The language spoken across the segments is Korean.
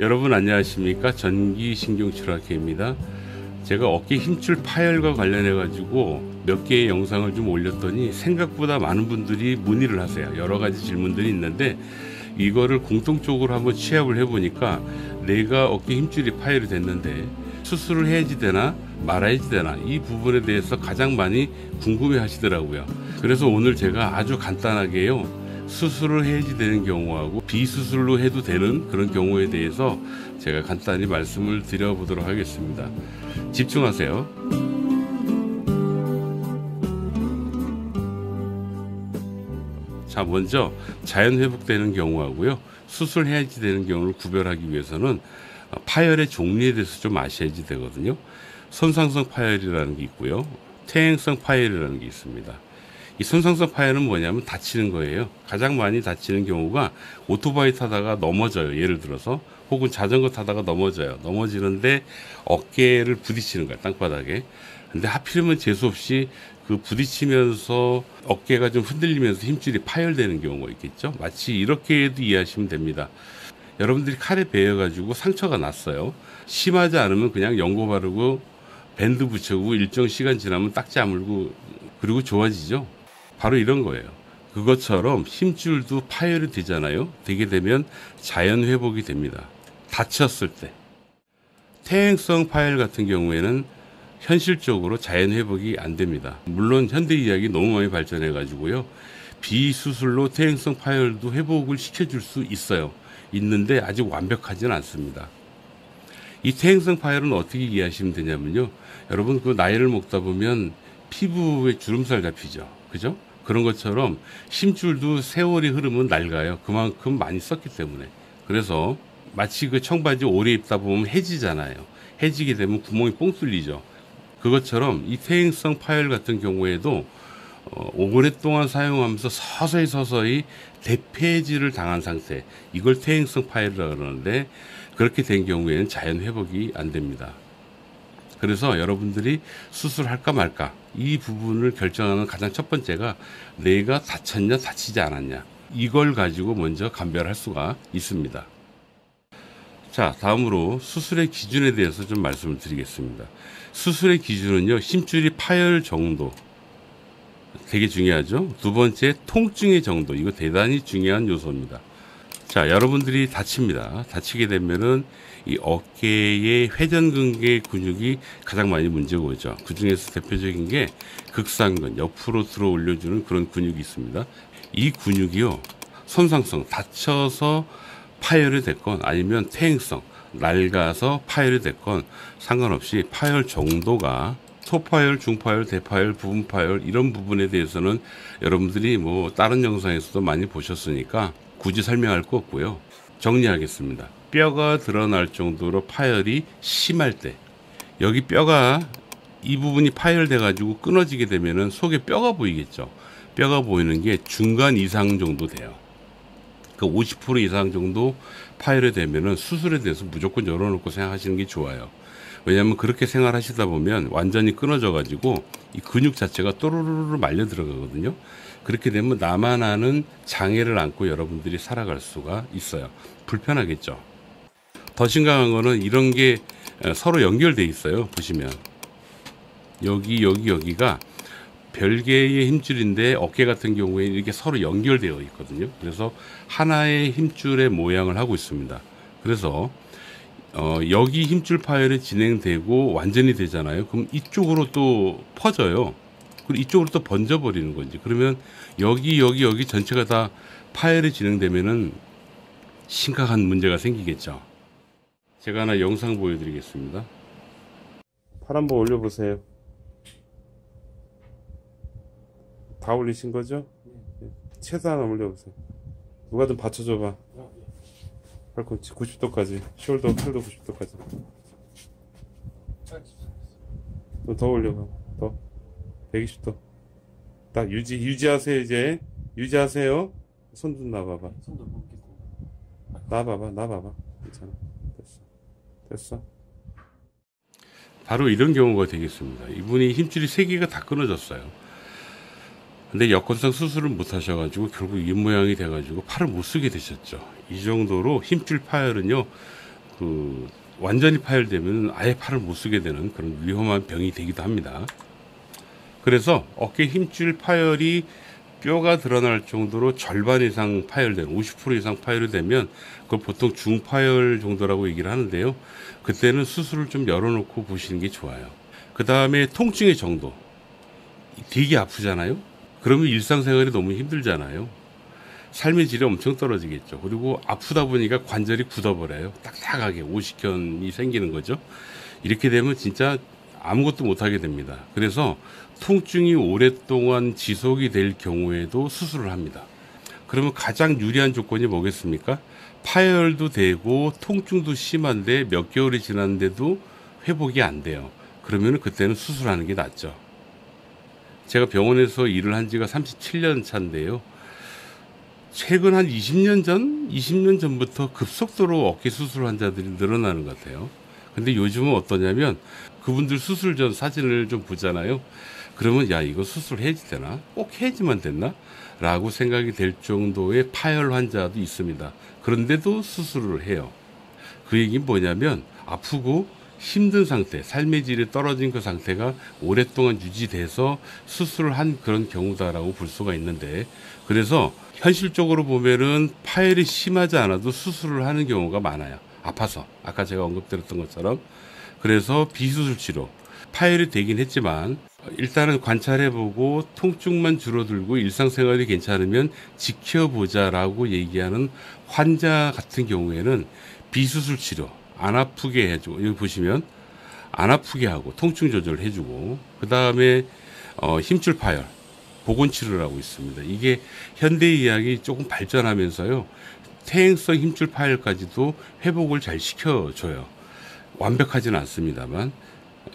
여러분 안녕하십니까? 전기신경치료학회입니다. 제가 어깨 힘줄 파열과 관련해 가지고 몇 개의 영상을 좀 올렸더니 생각보다 많은 분들이 문의를 하세요. 여러 가지 질문들이 있는데 이거를 공통적으로 한번 취합을 해보니까 내가 어깨 힘줄이 파열이 됐는데 수술을 해야지 되나 말아야지 되나 이 부분에 대해서 가장 많이 궁금해 하시더라고요. 그래서 오늘 제가 아주 간단하게요, 수술을 해야지 되는 경우하고 비수술로 해도 되는 그런 경우에 대해서 제가 간단히 말씀을 드려보도록 하겠습니다. 집중하세요. 자, 먼저 자연 회복되는 경우하고요, 수술해야지 되는 경우를 구별하기 위해서는 파열의 종류에 대해서 좀 아셔야지 되거든요. 손상성 파열이라는 게 있고요, 퇴행성 파열이라는 게 있습니다. 이 손상성 파열은 뭐냐면 다치는 거예요. 가장 많이 다치는 경우가 오토바이 타다가 넘어져요. 예를 들어서 혹은 자전거 타다가 넘어지는데 어깨를 부딪히는 거야, 땅바닥에. 근데 하필이면 재수없이 그 부딪히면서 어깨가 좀 흔들리면서 힘줄이 파열되는 경우가 있겠죠. 마치 이렇게도 이해하시면 됩니다. 여러분들이 칼에 베어가지고 상처가 났어요. 심하지 않으면 그냥 연고 바르고 밴드 붙여고 일정 시간 지나면 딱지 아물고 그리고 좋아지죠. 바로 이런 거예요. 그것처럼 힘줄도 파열이 되잖아요. 되게 되면 자연 회복이 됩니다. 다쳤을 때. 퇴행성 파열 같은 경우에는 현실적으로 자연 회복이 안 됩니다. 물론 현대의학이 너무 많이 발전해 가지고요, 비수술로 퇴행성 파열도 회복을 시켜줄 수 있는데 아직 완벽하지는 않습니다. 이 퇴행성 파열은 어떻게 이해하시면 되냐면요, 여러분 그 나이를 먹다 보면 피부에 주름살 잡히죠, 그죠? 그런 것처럼 힘줄도 세월이 흐르면 낡아요. 그만큼 많이 썼기 때문에. 그래서 마치 그 청바지 오래 입다 보면 해지잖아요. 해지게 되면 구멍이 뽕 뚫리죠. 그것처럼 이 퇴행성 파열 같은 경우에도 오랫동안 사용하면서 서서히 대폐지를 당한 상태, 이걸 퇴행성 파열이라고 그러는데, 그렇게 된 경우에는 자연 회복이 안 됩니다. 그래서 여러분들이 수술할까 말까 이 부분을 결정하는 가장 첫 번째가 내가 다쳤냐 다치지 않았냐, 이걸 가지고 먼저 감별할 수가 있습니다. 자, 다음으로 수술의 기준에 대해서 좀 말씀을 드리겠습니다. 수술의 기준은요, 힘줄이 파열 정도 되게 중요하죠. 두 번째, 통증의 정도, 이거 대단히 중요한 요소입니다. 자, 여러분들이 다칩니다. 다치게 되면은 이 어깨의 회전근개 근육이 가장 많이 문제가 오죠. 그 중에서 대표적인 게 극상근, 옆으로 들어 올려주는 그런 근육이 있습니다. 이 근육이요, 손상성, 다쳐서 파열이 됐건 아니면 퇴행성, 낡아서 파열이 됐건 상관없이 파열 정도가 소파열, 중파열, 대파열, 부분파열, 이런 부분에 대해서는 여러분들이 뭐 다른 영상에서도 많이 보셨으니까 굳이 설명할 거 없고요. 정리하겠습니다. 뼈가 드러날 정도로 파열이 심할 때, 여기 뼈가 이 부분이 파열돼 가지고 끊어지게 되면은 속에 뼈가 보이겠죠. 뼈가 보이는 게 중간 이상 정도 돼요. 그 50% 이상 정도 파열이 되면은 수술에 대해서 무조건 열어놓고 생각하시는 게 좋아요. 왜냐하면 그렇게 생활하시다 보면 완전히 끊어져 가지고 이 근육 자체가 또르르르 말려 들어가거든요. 그렇게 되면 나만 아는 장애를 안고 여러분들이 살아갈 수가 있어요. 불편하겠죠. 더 심각한 거는 이런 게 서로 연결돼 있어요. 보시면 여기가 별개의 힘줄인데 어깨 같은 경우에 이렇게 서로 연결되어 있거든요. 그래서 하나의 힘줄의 모양을 하고 있습니다. 그래서 여기 힘줄 파열이 진행되고 완전히 되잖아요. 그럼 이쪽으로 또 퍼져요. 그리고 이쪽으로 또 번져버리는 건지. 그러면 여기 전체가 다 파열이 진행되면은 심각한 문제가 생기겠죠. 제가 하나 영상 보여드리겠습니다. 팔 한번 올려보세요. 다 올리신 거죠? 최소한 올려보세요. 누가 좀 받쳐줘봐. 팔꿈치 90도까지, 숄더 팔도 90도까지. 더 올려봐. 더 120도. 딱 유지하세요. 이제 유지하세요. 손 좀 놔봐봐. 놔봐봐. 괜찮아. 됐어. 바로 이런 경우가 되겠습니다. 이분이 힘줄이 3개가 다 끊어졌어요. 근데 여건상 수술을 못 하셔가지고 결국 이 모양이 돼가지고 팔을 못 쓰게 되셨죠. 이 정도로 힘줄 파열은요, 완전히 파열되면 아예 팔을 못 쓰게 되는 그런 위험한 병이 되기도 합니다. 그래서 어깨 힘줄 파열이 뼈가 드러날 정도로 절반 이상 파열된 50% 이상 파열이 되면 그걸 보통 중파열 정도라고 얘기를 하는데요. 그때는 수술을 좀 열어놓고 보시는 게 좋아요. 그 다음에 통증의 정도. 되게 아프잖아요. 그러면 일상생활이 너무 힘들잖아요. 삶의 질이 엄청 떨어지겠죠. 그리고 아프다 보니까 관절이 굳어버려요. 딱딱하게 오십견이 생기는 거죠. 이렇게 되면 진짜 아무것도 못하게 됩니다. 그래서 통증이 오랫동안 지속이 될 경우에도 수술을 합니다. 그러면 가장 유리한 조건이 뭐겠습니까? 파열도 되고 통증도 심한데 몇 개월이 지났는데도 회복이 안 돼요. 그러면 그때는 수술하는 게 낫죠. 제가 병원에서 일을 한 지가 37년 차인데요. 최근 한 20년 전부터 급속도로 어깨 수술 환자들이 늘어나는 것 같아요. 근데 요즘은 어떠냐면 그분들 수술 전 사진을 좀 보잖아요. 그러면 야, 이거 수술해야지 되나? 꼭 해야지만 됐나? 라고 생각이 될 정도의 파열 환자도 있습니다. 그런데도 수술을 해요. 그 얘기는 뭐냐면 아프고 힘든 상태, 삶의 질이 떨어진 그 상태가 오랫동안 유지돼서 수술을 한 그런 경우다라고 볼 수가 있는데, 그래서 현실적으로 보면은 파열이 심하지 않아도 수술을 하는 경우가 많아요. 아파서. 아까 제가 언급드렸던 것처럼. 그래서 비수술 치료. 파열이 되긴 했지만 일단은 관찰해보고 통증만 줄어들고 일상생활이 괜찮으면 지켜보자라고 얘기하는 환자 같은 경우에는 비수술 치료, 안 아프게 해주고, 여기 보시면 안 아프게 하고 통증 조절을 해주고, 그 다음에 힘줄 파열, 보건 치료를 하고 있습니다. 이게 현대의학이 조금 발전하면서요, 퇴행성 힘줄 파열까지도 회복을 잘 시켜줘요. 완벽하지는 않습니다만.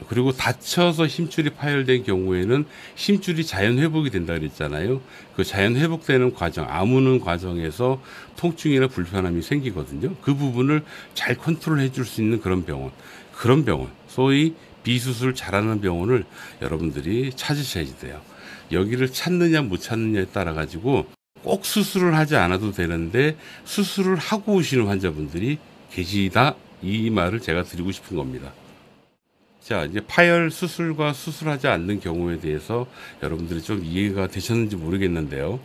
그리고 다쳐서 힘줄이 파열된 경우에는 힘줄이 자연 회복이 된다 그랬잖아요. 그 자연 회복되는 과정, 아무는 과정에서 통증이나 불편함이 생기거든요. 그 부분을 잘 컨트롤해 줄 수 있는 그런 병원, 소위 비수술 잘하는 병원을 여러분들이 찾으셔야 돼요. 여기를 찾느냐 못 찾느냐에 따라 가지고 꼭 수술을 하지 않아도 되는데 수술을 하고 오시는 환자분들이 계시다, 이 말을 제가 드리고 싶은 겁니다. 자, 이제 파열 수술과 수술하지 않는 경우에 대해서 여러분들이 좀 이해가 되셨는지 모르겠는데요.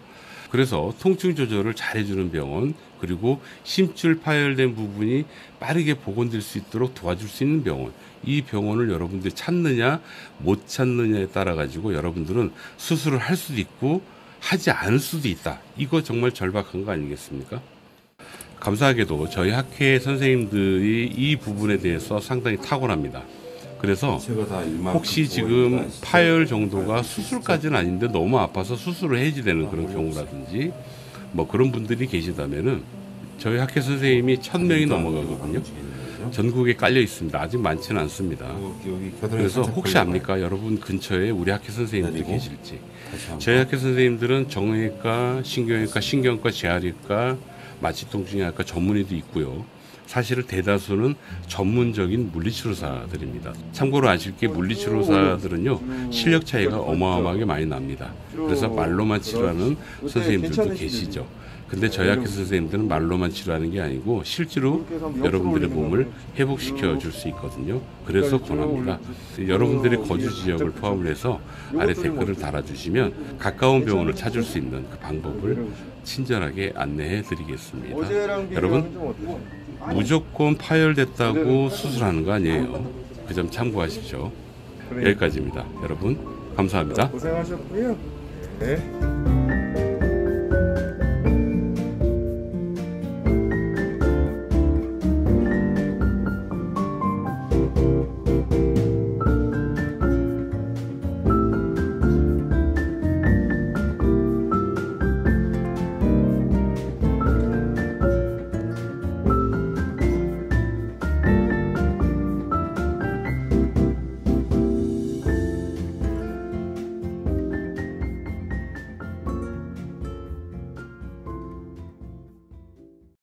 그래서 통증 조절을 잘 해주는 병원, 그리고 힘줄 파열된 부분이 빠르게 복원될 수 있도록 도와줄 수 있는 병원, 이 병원을 여러분들이 찾느냐 못 찾느냐에 따라 가지고 여러분들은 수술을 할 수도 있고 하지 않을 수도 있다. 이거 정말 절박한 거 아니겠습니까? 감사하게도 저희 학회 선생님들이 이 부분에 대해서 상당히 탁월합니다. 그래서 혹시 지금 파열 정도가 수술까지는 아닌데 너무 아파서 수술을 해야지 되는 그런 경우라든지 뭐 그런 분들이 계시다면은 저희 학회 선생님이 1000명이 넘어가거든요. 전국에 깔려 있습니다. 아직 많지는 않습니다. 그래서 혹시 압니까? 여러분 근처에 우리 학회 선생님들이 계실지. 저희 학회 선생님들은 정형외과, 신경외과, 신경과, 재활외과, 마취통증의학과 전문의도 있고요. 사실은 대다수는 전문적인 물리치료사들입니다. 참고로 아실 게 물리치료사들은요, 실력 차이가 어마어마하게 많이 납니다. 그래서 말로만 치료하는 선생님들도 계시죠. 근데 저희 학교 선생님들은 말로만 치료하는 게 아니고 실제로 여러분들의 몸을 회복시켜 줄 수 있거든요. 그래서 권합니다. 여러분들의 거주 지역을 포함을 해서 아래 댓글을 달아주시면 가까운 병원을 찾을 수 있는 그 방법을 친절하게 안내해 드리겠습니다. 여러분, 무조건 파열됐다고 수술하는 거 아니에요. 그 점 참고하십시오. 여기까지입니다. 여러분, 감사합니다. 고생하셨고요. 네.